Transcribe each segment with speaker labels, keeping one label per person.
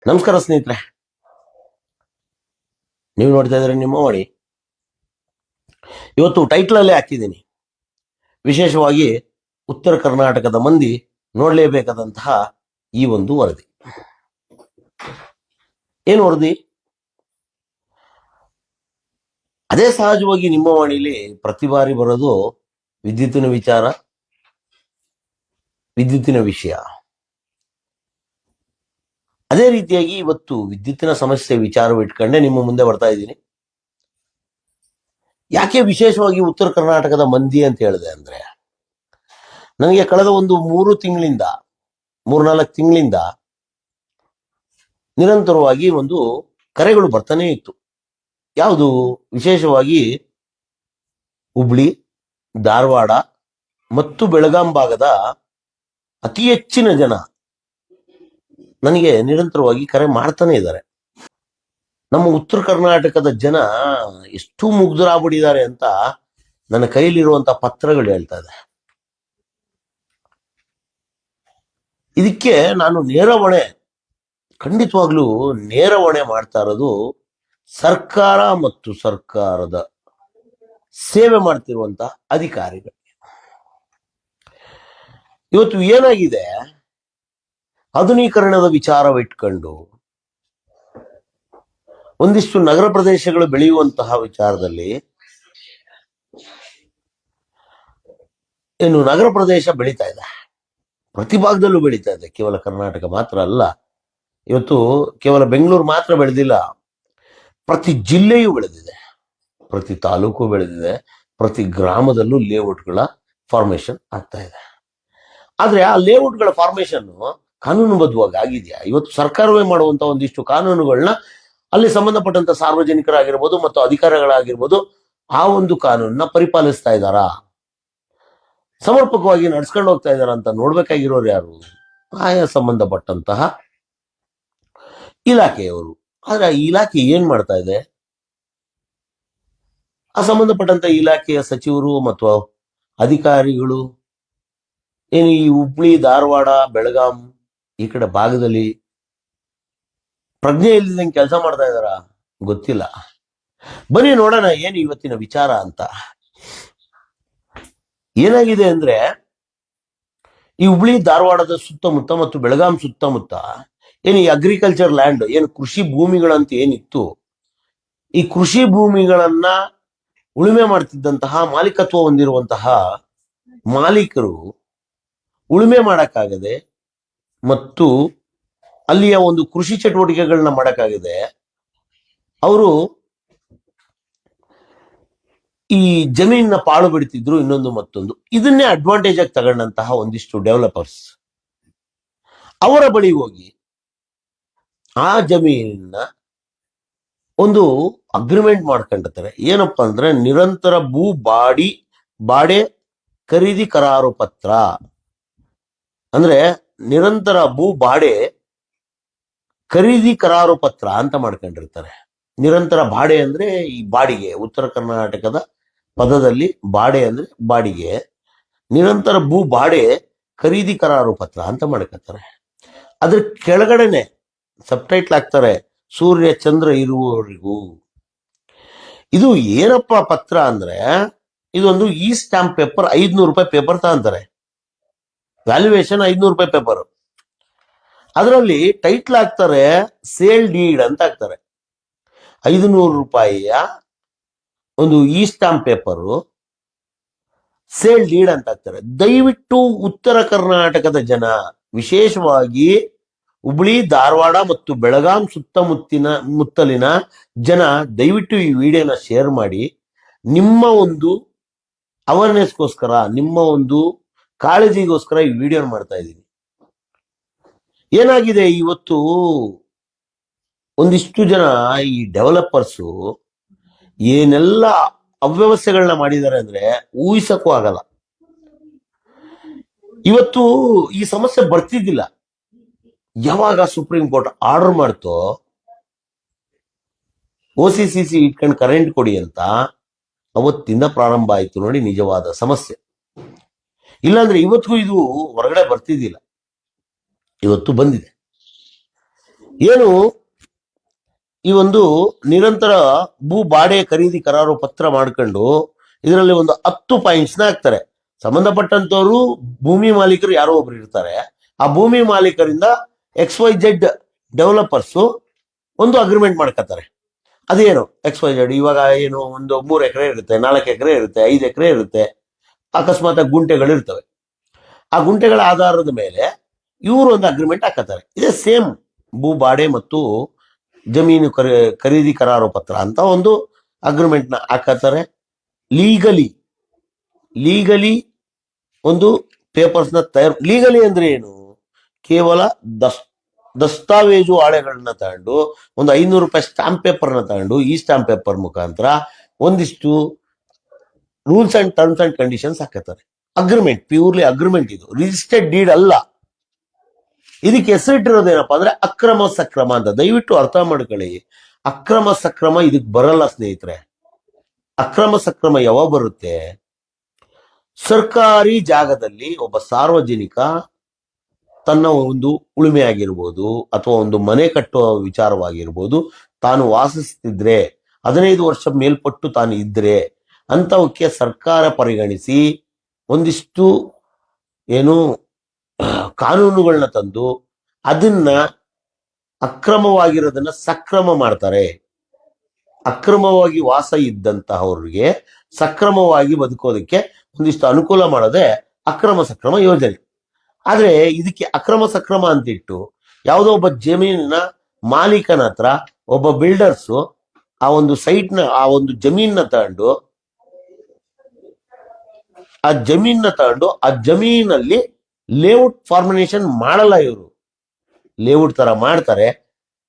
Speaker 1: ನಮಸ್ಕಾರ ಸ್ನೇಹಿತರೆ, ನೀವು ನೋಡ್ತಾ ಇದ್ರೆ ನಿಮ್ಮ ವಾಣಿ. ಇವತ್ತು ಟೈಟಲ್ ಅಲ್ಲೇ ಹಾಕಿದ್ದೀನಿ, ವಿಶೇಷವಾಗಿ ಉತ್ತರ ಕರ್ನಾಟಕದ ಮಂದಿ ನೋಡಲೇಬೇಕಾದಂತಹ ಈ ಒಂದು ವರದಿ. ಏನು ವರದಿ? ಅದೇ ಸಹಜವಾಗಿ ನಿಮ್ಮ ವಾಣಿಲಿ ಪ್ರತಿ ಬಾರಿ ಬರೋದು ವಿದ್ಯುತ್ತಿನ ವಿಚಾರ, ವಿದ್ಯುತ್ತಿನ ವಿಷಯ. ಅದೇ ರೀತಿಯಾಗಿ ಇವತ್ತು ವಿದ್ಯುತ್ತಿನ ಸಮಸ್ಯೆ ವಿಚಾರವಿಟ್ಕೊಂಡೆ ನಿಮ್ಮ ಮುಂದೆ ಬರ್ತಾ ಇದ್ದೀನಿ. ಯಾಕೆ ವಿಶೇಷವಾಗಿ ಉತ್ತರ ಕರ್ನಾಟಕದ ಮಂದಿ ಅಂತ ಹೇಳಿದೆ ಅಂದ್ರೆ, ನನಗೆ ಕಳೆದ ಒಂದು 3-4 ತಿಂಗಳಿಂದ ನಿರಂತರವಾಗಿ ಒಂದು ಕರೆಗಳು ಬರ್ತಾನೆ ಇತ್ತು. ಯಾವುದು? ವಿಶೇಷವಾಗಿ ಹುಬ್ಳಿ, ಧಾರವಾಡ ಮತ್ತು ಬೆಳಗಾಂ ಭಾಗದ ಅತಿ ಹೆಚ್ಚಿನ ಜನ ನನಗೆ ನಿರಂತರವಾಗಿ ಕರೆ ಮಾಡ್ತಾನೆ ಇದ್ದಾರೆ. ನಮ್ಮ ಉತ್ತರ ಕರ್ನಾಟಕದ ಜನ ಎಷ್ಟು ಮುಗ್ಧರಾಗ್ಬಿಟ್ಟಿದ್ದಾರೆ ಅಂತ ನನ್ನ ಕೈಲಿರುವಂತಹ ಪತ್ರಗಳು ಹೇಳ್ತಾ ಇದೆ. ಇದಕ್ಕೆ ನಾನು ಖಂಡಿತವಾಗ್ಲೂ ನೇರ ಹೊಣೆ ಮಾಡ್ತಾ ಇರೋದು ಸರ್ಕಾರ ಮತ್ತು ಸರ್ಕಾರದ ಸೇವೆ ಮಾಡ್ತಿರುವಂತಹ ಅಧಿಕಾರಿಗಳು. ಇವತ್ತು ಏನಾಗಿದೆ, ಆಧುನೀಕರಣದ ವಿಚಾರವಿಟ್ಕೊಂಡು ಒಂದಿಷ್ಟು ನಗರ ಪ್ರದೇಶಗಳು ಬೆಳೆಯುವಂತಹ ವಿಚಾರದಲ್ಲಿ ನಗರ ಪ್ರದೇಶ ಬೆಳೀತಾ ಇದೆ, ಪ್ರತಿ ಭಾಗದಲ್ಲೂ ಬೆಳೀತಾ ಇದೆ. ಕೇವಲ ಕರ್ನಾಟಕ ಮಾತ್ರ ಅಲ್ಲ, ಇವತ್ತು ಕೇವಲ ಬೆಂಗಳೂರು ಮಾತ್ರ ಬೆಳೆದಿಲ್ಲ, ಪ್ರತಿ ಜಿಲ್ಲೆಯೂ ಬೆಳೆದಿದೆ, ಪ್ರತಿ ತಾಲೂಕು ಬೆಳೆದಿದೆ, ಪ್ರತಿ ಗ್ರಾಮದಲ್ಲೂ ಲೇಔಟ್ಗಳ ಫಾರ್ಮೇಶನ್ ಆಗ್ತಾ ಇದೆ. ಆದ್ರೆ ಆ ಲೇಔಟ್ಗಳ ಫಾರ್ಮೇಶನ್ ಕಾನೂನುಬದ್ಧವಾಗಿ ಆಗಿದೆಯಾ? ಇವತ್ತು ಸರ್ಕಾರವೇ ಮಾಡುವಂತ ಒಂದಿಷ್ಟು ಕಾನೂನುಗಳನ್ನ ಅಲ್ಲಿ ಸಂಬಂಧಪಟ್ಟಂತ ಸಾರ್ವಜನಿಕರಾಗಿರ್ಬೋದು ಮತ್ತು ಅಧಿಕಾರಿಗಳಾಗಿರ್ಬೋದು ಆ ಒಂದು ಕಾನೂನನ್ನ ಪರಿಪಾಲಿಸ್ತಾ ಇದ್ದಾರಾ, ಸಮರ್ಪಕವಾಗಿ ನಡ್ಸ್ಕೊಂಡು ಹೋಗ್ತಾ ಇದ್ದಾರಾ ಅಂತ ನೋಡ್ಬೇಕಾಗಿರೋರು ಯಾರು? ಆಯಾ ಸಂಬಂಧಪಟ್ಟಂತಹ ಇಲಾಖೆಯವರು. ಆದ್ರೆ ಆ ಇಲಾಖೆ ಏನ್ ಮಾಡ್ತಾ ಇದೆ? ಆ ಸಂಬಂಧಪಟ್ಟಂತ ಇಲಾಖೆಯ ಸಚಿವರು ಮತ್ತು ಅಧಿಕಾರಿಗಳು ಏನು ಈ ಹುಬ್ಳಿ, ಧಾರವಾಡ, ಬೆಳಗಾಂ ಈ ಕಡೆ ಭಾಗದಲ್ಲಿ ಪ್ರಜ್ಞೆ ಇಲ್ಲದಂಗೆ ಕೆಲಸ ಮಾಡ್ತಾ ಇದಾರ? ಗೊತ್ತಿಲ್ಲ. ಬನ್ನಿ ನೋಡೋಣ ಏನು ಇವತ್ತಿನ ವಿಚಾರ ಅಂತ. ಏನಾಗಿದೆ ಅಂದ್ರೆ, ಈ ಹುಬ್ಳಿ ಧಾರವಾಡದ ಸುತ್ತಮುತ್ತ ಮತ್ತು ಬೆಳಗಾಂ ಸುತ್ತಮುತ್ತ ಏನು ಈ ಅಗ್ರಿಕಲ್ಚರ್ ಲ್ಯಾಂಡ್, ಏನು ಕೃಷಿ ಭೂಮಿಗಳಂತ ಏನಿತ್ತು, ಈ ಕೃಷಿ ಭೂಮಿಗಳನ್ನ ಉಳುಮೆ ಮಾಡ್ತಿದ್ದಂತಹ ಮಾಲೀಕತ್ವ ಹೊಂದಿರುವಂತಹ ಮಾಲೀಕರು ಉಳುಮೆ ಮಾಡಕ್ಕಾಗದೆ ಮತ್ತು ಅಲ್ಲಿಯ ಒಂದು ಕೃಷಿ ಚಟುವಟಿಕೆಗಳನ್ನ ಮಾಡಕ್ಕಾಗದೆ ಅವರು ಈ ಜಮೀನ ಪಾಳು ಬಿಡ್ತಿದ್ರು. ಇನ್ನೊಂದು ಮತ್ತೊಂದು ಇದನ್ನೇ ಅಡ್ವಾಂಟೇಜ್ ಆಗಿ ತಗೊಂಡಂತಹ ಒಂದಿಷ್ಟು ಡೆವಲಪರ್ಸ್ ಅವರ ಬಳಿ ಹೋಗಿ ಆ ಜಮೀನನ್ನ ಒಂದು ಅಗ್ರಿಮೆಂಟ್ ಮಾಡ್ಕೊಂಡಿರ್ತಾರೆ. ಏನಪ್ಪಾ ಅಂದ್ರೆ, ನಿರಂತರ ಬಾಡೆ ಖರೀದಿ ಕರಾರು ಪತ್ರ. ಅಂದ್ರೆ ನಿರಂತರ ಬಾಡೆ ಖರೀದಿ ಕರಾರು ಪತ್ರ ಅಂತ ಮಾಡ್ಕೊಂಡಿರ್ತಾರೆ. ನಿರಂತರ ಬಾಡೆ ಅಂದ್ರೆ ಈ ಬಾಡಿಗೆ, ಉತ್ತರ ಕರ್ನಾಟಕದ ಪದದಲ್ಲಿ ಬಾಡೆ ಅಂದ್ರೆ ಬಾಡಿಗೆ. ನಿರಂತರ ಬಾಡೆ ಖರೀದಿ ಕರಾರು ಪತ್ರ ಅಂತ ಮಾಡ್ಕೊತಾರೆ. ಅದ್ರ ಕೆಳಗಡೆನೆ ಸಬ್ಟೈಟ್ಲ್ ಹಾಕ್ತಾರೆ, ಸೂರ್ಯ ಚಂದ್ರ ಇರುವವರೆಗೂ. ಇದು ಏನಪ್ಪ ಪತ್ರ ಅಂದ್ರೆ, ಇದೊಂದು ಈ ಸ್ಟಾಂಪ್ ಪೇಪರ್ 500 ರೂಪಾಯಿ ಪೇಪರ್ ತಗೊಂತಾರೆ. ವ್ಯಾಲ್ಯೂಯೇಷನ್ 500 ರೂಪಾಯಿ ಪೇಪರ್. ಅದರಲ್ಲಿ ಟೈಟ್ಲ್ ಹಾಕ್ತಾರೆ ಸೇಲ್ ಡೀಡ್ ಅಂತ ಹಾಕ್ತಾರೆ. 500 ರೂಪಾಯಿಯ ಒಂದು ಈ ಸ್ಟಾಂಪ್ ಪೇಪರು ಸೇಲ್ ಡೀಡ್ ಅಂತ ಹಾಕ್ತಾರೆ. ದಯವಿಟ್ಟು ಉತ್ತರ ಕರ್ನಾಟಕದ ಜನ, ವಿಶೇಷವಾಗಿ ಹುಬ್ಳಿ, ಧಾರವಾಡ ಮತ್ತು ಬೆಳಗಾಂ ಮುತ್ತಲಿನ ಜನ ದಯವಿಟ್ಟು ಈ ವಿಡಿಯೋನ ಶೇರ್ ಮಾಡಿ. ನಿಮ್ಮ ಒಂದು ಅವೇರ್ನೆಸ್ಗೋಸ್ಕರ, ನಿಮ್ಮ ಒಂದು ಕಾಳಜಿಗೋಸ್ಕರ ಈ ವಿಡಿಯೋ ಮಾಡ್ತಾ ಇದ್ದೀನಿ. ಏನಾಗಿದೆ, ಇವತ್ತು ಒಂದಿಷ್ಟು ಜನ ಈ ಡೆವಲಪರ್ಸು ಏನೆಲ್ಲ ಅವ್ಯವಸ್ಥೆಗಳನ್ನ ಮಾಡಿದ್ದಾರೆ ಅಂದ್ರೆ ಊಹಿಸಕ್ಕೂ ಆಗಲ್ಲ. ಇವತ್ತು ಈ ಸಮಸ್ಯೆ ಬರ್ತಿದ್ದಿಲ್ಲ. ಯಾವಾಗ ಸುಪ್ರೀಂ ಕೋರ್ಟ್ ಆರ್ಡರ್ ಮಾಡ್ತೋ OCCC ಇಟ್ಕೊಂಡು ಕರೆಂಟ್ ಕೊಡಿ ಅಂತ, ಅವತ್ತಿಂದ ಪ್ರಾರಂಭ ಆಯ್ತು ನೋಡಿ ನಿಜವಾದ ಸಮಸ್ಯೆ. ಇಲ್ಲಾಂದ್ರೆ ಇವತ್ತಿಗೂ ಇದು ಹೊರಗಡೆ ಬರ್ತಿದ್ದಿಲ್ಲ. ಇವತ್ತು ಬಂದಿದೆ. ಏನು ಈ ಒಂದು ನಿರಂತರ ಭೂ ಬಾಡೆ ಖರೀದಿ ಕರಾರು ಪತ್ರ ಮಾಡ್ಕೊಂಡು ಇದರಲ್ಲಿ ಒಂದು 10 ಪಾಯಿಂಟ್ಸ್ನ ಹಾಕ್ತಾರೆ. ಸಂಬಂಧಪಟ್ಟಂತವರು ಭೂಮಿ ಮಾಲೀಕರು ಯಾರೋ ಒಬ್ರು ಇರ್ತಾರೆ. ಆ ಭೂಮಿ ಮಾಲೀಕರಿಂದ XYZ ಡೆವಲಪರ್ಸ್ ಒಂದು ಅಗ್ರಿಮೆಂಟ್ ಮಾಡ್ಕೊತಾರೆ. ಅದೇನು XYZ ಇವಾಗ ಏನು ಒಂದು 3 ಎಕರೆ ಇರುತ್ತೆ, 4 ಎಕರೆ ಇರುತ್ತೆ, 5 ಎಕರೆ ಇರುತ್ತೆ, ಅಕಸ್ಮಾತ್ ಗುಂಟೆಗಳು ಇರ್ತವೆ. ಆ ಗುಂಟೆಗಳ ಆಧಾರದ ಮೇಲೆ ಇವರು ಒಂದು ಅಗ್ರಿಮೆಂಟ್ ಹಾಕತ್ತಾರೆ. ಇದೇ ಸೇಮ್ ಭೂ ಬಾಡೆ ಮತ್ತು ಜಮೀನು ಖರೀದಿ ಕರಾರು ಪತ್ರ ಅಂತ ಒಂದು ಅಗ್ರಿಮೆಂಟ್ನ ಹಾಕತ್ತಾರೆ. ಲೀಗಲಿ ಒಂದು ಪೇಪರ್ಸ್ನ ಲೀಗಲಿ ಅಂದ್ರೆ ಏನು? ಕೇವಲ ದಸ್ತಾವೇಜು ಹಾಳೆಗಳನ್ನ ತಗೊಂಡು ಒಂದು 500 ರೂಪಾಯಿ ಸ್ಟಾಂಪ್ ಪೇಪರ್ನ ತಗೊಂಡು ಈ ಸ್ಟಾಂಪ್ ಪೇಪರ್ ಮುಖಾಂತರ ಒಂದಿಷ್ಟು rules and terms and conditions ಹಾಕತ್ತಾರೆ. Agreement, purely agreement. ಇದು ರಿಜಿಸ್ಟರ್ಡ್ ಡೀಡ್ ಅಲ್ಲ. ಇದಕ್ಕೆ ಹೆಸರಿಟ್ಟಿರೋದೇನಪ್ಪ ಅಂದ್ರೆ ಅಕ್ರಮ ಸಕ್ರಮ ಅಂತ. ದಯವಿಟ್ಟು ಅರ್ಥ ಮಾಡ್ಕೊಳ್ಳಿ. ಅಕ್ರಮ ಸಕ್ರಮ ಇದಕ್ಕೆ ಬರಲ್ಲ ಸ್ನೇಹಿತರೆ. ಅಕ್ರಮ ಸಕ್ರಮ ಯಾವಾಗ ಬರುತ್ತೆ? ಸರ್ಕಾರಿ ಜಾಗದಲ್ಲಿ ಒಬ್ಬ ಸಾರ್ವಜನಿಕ ತನ್ನ ಒಂದು ಉಳುಮೆ ಆಗಿರ್ಬೋದು ಅಥವಾ ಒಂದು ಮನೆ ಕಟ್ಟುವ ವಿಚಾರವಾಗಿರ್ಬೋದು, ತಾನು ವಾಸಿಸ್ತಿದ್ರೆ 15 ವರ್ಷ ಮೇಲ್ಪಟ್ಟು ತಾನು ಇದ್ರೆ ಅಂತವಕ್ಕೆ ಸರ್ಕಾರ ಪರಿಗಣಿಸಿ ಒಂದಿಷ್ಟು ಏನು ಕಾನೂನುಗಳನ್ನ ತಂದು ಅದನ್ನ ಅಕ್ರಮವಾಗಿರೋದನ್ನ ಸಕ್ರಮ ಮಾಡ್ತಾರೆ. ಅಕ್ರಮವಾಗಿ ವಾಸ ಇದ್ದಂತಹವ್ರಿಗೆ ಸಕ್ರಮವಾಗಿ ಬದುಕೋದಕ್ಕೆ ಒಂದಿಷ್ಟು ಅನುಕೂಲ ಮಾಡೋದೇ ಅಕ್ರಮ ಸಕ್ರಮ ಯೋಜನೆ. ಆದ್ರೆ ಇದಕ್ಕೆ ಅಕ್ರಮ ಸಕ್ರಮ ಅಂತಿಟ್ಟು ಯಾವುದೋ ಒಬ್ಬ ಜಮೀನಿನ ಮಾಲೀಕನ ಹತ್ರ ಒಬ್ಬ ಬಿಲ್ಡರ್ಸು ಆ ಒಂದು ಸೈಟ್ನ ಆ ಒಂದು ಜಮೀನ ತಗೊಂಡು ಆ ಜಮೀನಲ್ಲಿ ಲೇಔಟ್ ಫಾರ್ಮಿನೇಷನ್ ಮಾಡಲ್ಲ. ಇವರು ಲೇಔಟ್ ತರ ಮಾಡ್ತಾರೆ.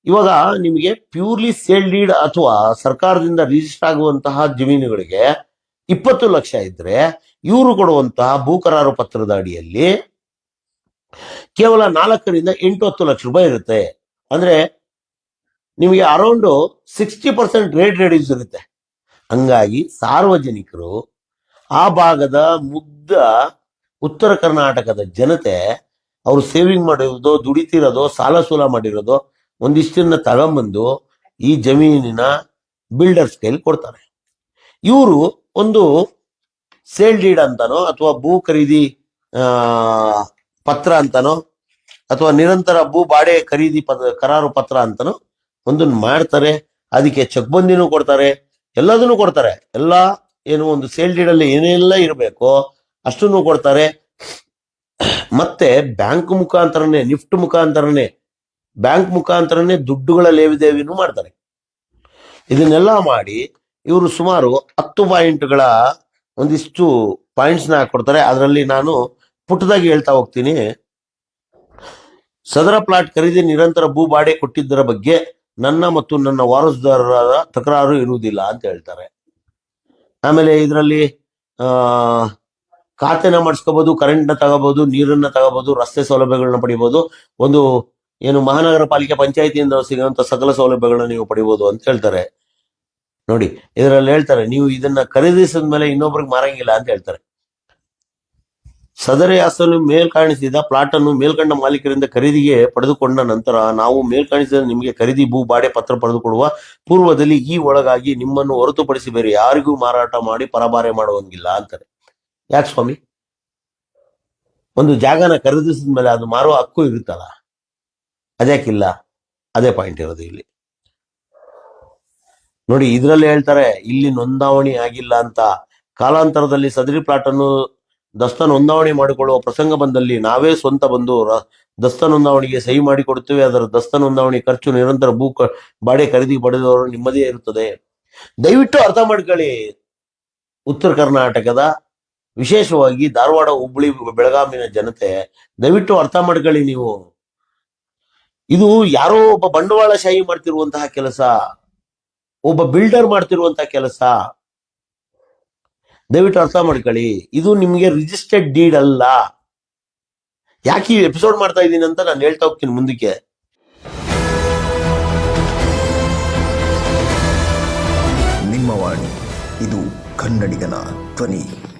Speaker 1: ಇವಾಗ ನಿಮಗೆ ಪ್ಯೂರ್ಲಿ ಸೇಲ್ ಡೀಡ್ ಅಥವಾ ಸರ್ಕಾರದಿಂದ ರಿಜಿಸ್ಟರ್ ಆಗುವಂತಹ ಜಮೀನುಗಳಿಗೆ 20 ಲಕ್ಷ ಇದ್ರೆ ಇವರು ಕೊಡುವಂತಹ ಭೂ ಕರಾರು ಪತ್ರದ ಅಡಿಯಲ್ಲಿ ಕೇವಲ 4 ರಿಂದ 8-10 ಲಕ್ಷ ರೂಪಾಯಿ ಇರುತ್ತೆ. ಅಂದ್ರೆ ನಿಮಗೆ ಅರೌಂಡ್ 60% ರೇಟ್ ರೆಡ್ಯೂಸ್ ಇರುತ್ತೆ. ಹಂಗಾಗಿ ಸಾರ್ವಜನಿಕರು, ಆ ಭಾಗದ ಮುಗ್ಧ ಉತ್ತರ ಕರ್ನಾಟಕದ ಜನತೆ, ಅವರು ಸೇವಿಂಗ್ ಮಾಡಿರೋದು, ದುಡಿತಿರೋದು, ಸಾಲ ಸೂಲ ಮಾಡಿರೋದು ಒಂದಿಷ್ಟನ್ನ ತಗೊಂಬಂದು ಈ ಜಮೀನಿನ ಬಿಲ್ಡರ್ಸ್ ಕೈಲಿ ಕೊಡ್ತಾರೆ. ಇವರು ಒಂದು ಸೇಲ್ ಡೀಡ್ ಅಂತಾನೋ ಅಥವಾ ಭೂ ಖರೀದಿ ಪತ್ರ ಅಂತಾನೋ ಅಥವಾ ನಿರಂತರ ಭೂ ಬಾಡೆ ಖರೀದಿ ಕರಾರು ಪತ್ರ ಅಂತಾನೋ ಒಂದನ್ನು ಮಾಡ್ತಾರೆ. ಅದಕ್ಕೆ ಚಕ್ಬಂದಿನೂ ಕೊಡ್ತಾರೆ, ಎಲ್ಲದನ್ನು ಕೊಡ್ತಾರೆ. ಎಲ್ಲ ಏನು ಒಂದು ಸೇಲ್ ಡೀಡ್ ಅಲ್ಲಿ ಏನೆಲ್ಲ ಇರಬೇಕೋ ಅಷ್ಟನ್ನು ಕೊಡ್ತಾರೆ. ಮತ್ತೆ ಬ್ಯಾಂಕ್ ಮುಖಾಂತರನೇ, ನಿಫ್ಟ್ ಮುಖಾಂತರನೇ, ಬ್ಯಾಂಕ್ ಮುಖಾಂತರನೇ ದುಡ್ಡುಗಳ ಲೇವಿದೇವಿನೂ ಮಾಡ್ತಾರೆ. ಇದನ್ನೆಲ್ಲ ಮಾಡಿ ಇವರು ಸುಮಾರು 10 ಪಾಯಿಂಟ್ಗಳ ಒಂದಿಷ್ಟು ಪಾಯಿಂಟ್ಸ್ನ ಹಾಕೊಡ್ತಾರೆ. ಅದರಲ್ಲಿ ನಾನು ಪುಟ್ಟದಾಗಿ ಹೇಳ್ತಾ ಹೋಗ್ತೀನಿ. ಸದರ ಪ್ಲಾಟ್ ಖರೀದಿ ನಿರಂತರ ಭೂ ಬಾಡೆ ಕೊಟ್ಟಿದ್ದರ ಬಗ್ಗೆ ನನ್ನ ಮತ್ತು ನನ್ನ ವಾರಸುದಾರರ ತಕರಾರು ಇರುವುದಿಲ್ಲ ಅಂತ ಹೇಳ್ತಾರೆ. ಆಮೇಲೆ ಇದರಲ್ಲಿ ಖಾತೆನ ಮಾಡಿಸ್ಕೋಬಹುದು, ಕರೆಂಟ್ನ ತಗೋಬಹುದು, ನೀರನ್ನ ತಗೋಬಹುದು, ರಸ್ತೆ ಸೌಲಭ್ಯಗಳನ್ನ ಪಡಿಬಹುದು, ಒಂದು ಏನು ಮಹಾನಗರ ಪಾಲಿಕೆ ಪಂಚಾಯತಿಯಿಂದ ಸಿಗುವಂತ ಸಕಲ ಸೌಲಭ್ಯಗಳನ್ನ ನೀವು ಪಡಿಬಹುದು ಅಂತ ಹೇಳ್ತಾರೆ. ನೋಡಿ, ಇದರಲ್ಲಿ ಹೇಳ್ತಾರೆ ನೀವು ಇದನ್ನ ಖರೀದಿಸಿದ ಮೇಲೆ ಇನ್ನೊಬ್ರಿಗೆ ಮಾರಂಗಿಲ್ಲ ಅಂತ ಹೇಳ್ತಾರೆ. ಸದರಿ ಅಸಲು ಮೇಲ್ಕಾಣಿಸಿದ ಪ್ಲಾಟ್ ಅನ್ನು ಮೇಲ್ಕಂಡ ಮಾಲೀಕರಿಂದ ಖರೀದಿಗೆ ಪಡೆದುಕೊಂಡ ನಂತರ ನಾವು ಮೇಲ್ಕಾಣಿಸಿದ ನಿಮಗೆ ಖರೀದಿ ಭೂ ಬಾಡೆ ಪತ್ರ ಪಡೆದುಕೊಡುವ ಪೂರ್ವದಲ್ಲಿ ಈ ಒಳಗಾಗಿ ನಿಮ್ಮನ್ನು ಹೊರತುಪಡಿಸಿ ಬೇರೆ ಯಾರಿಗೂ ಮಾರಾಟ ಮಾಡಿ ಪರಭಾರೆ ಮಾಡುವಂಗಿಲ್ಲ ಅಂತಾರೆ. ಯಾಕೆ ಸ್ವಾಮಿ? ಒಂದು ಜಾಗನ ಖರೀದಿಸಿದ ಮೇಲೆ ಅದು ಮಾರುವ ಹಕ್ಕು ಇರುತ್ತಲ್ಲ, ಅದ್ಯಾಕಿಲ್ಲ? ಅದೇ ಪಾಯಿಂಟ್ ಇರೋದು ಇಲ್ಲಿ. ನೋಡಿ, ಇದರಲ್ಲಿ ಹೇಳ್ತಾರೆ ಇಲ್ಲಿ ನೋಂದಾವಣಿ ಆಗಿಲ್ಲ ಅಂತ. ಕಾಲಾಂತರದಲ್ಲಿ ಸದರಿ ಪ್ಲಾಟ್ ಅನ್ನು ದಸ್ತ ನೋಂದಾವಣಿ ಮಾಡಿಕೊಳ್ಳುವ ಪ್ರಸಂಗ ಬಂದಲ್ಲಿ ನಾವೇ ಸ್ವಂತ ಬಂದು ದಸ್ತ ನೋಂದಾವಣಿಗೆ ಸಹಿ ಮಾಡಿಕೊಡುತ್ತೇವೆ. ಅದರ ದಸ್ತ ನೋಂದಾವಣಿ ಖರ್ಚು ನಿರಂತರ ಭೂ ಬಾಡೆ ಖರೀದಿ ಪಡೆದವರು ನಿಮ್ಮದೇ ಇರುತ್ತದೆ. ದಯವಿಟ್ಟು ಅರ್ಥ ಮಾಡ್ಕೊಳ್ಳಿ. ಉತ್ತರ ಕರ್ನಾಟಕದ, ವಿಶೇಷವಾಗಿ ಧಾರವಾಡ, ಹುಬ್ಬಳ್ಳಿ, ಬೆಳಗಾವಿನ ಜನತೆ ದಯವಿಟ್ಟು ಅರ್ಥ ಮಾಡ್ಕೊಳ್ಳಿ. ನೀವು ಇದು ಯಾರೋ ಒಬ್ಬ ಬಂಡವಾಳಶಾಹಿ ಮಾಡ್ತಿರುವಂತಹ ಕೆಲಸ, ಒಬ್ಬ ಬಿಲ್ಡರ್ ಮಾಡ್ತಿರುವಂತಹ ಕೆಲಸ. ದಯವಿಟ್ಟು ಅರ್ಥ ಮಾಡ್ಕೊಳ್ಳಿ. ಇದು ನಿಮ್ಗೆ ರಿಜಿಸ್ಟರ್ಡ್ ಡೀಡ್ ಅಲ್ಲ. ಯಾಕೆ ಈ ಎಪಿಸೋಡ್ ಮಾಡ್ತಾ ಇದ್ದೀನಿ ಅಂತ ನಾನು ಹೇಳ್ತಾ ಹೋಗ್ತೀನಿ ಮುಂದಕ್ಕೆ.
Speaker 2: ನಿಮ್ಮ ವಾಣಿ, ಇದು ಕನ್ನಡಿಗನ ಧ್ವನಿ.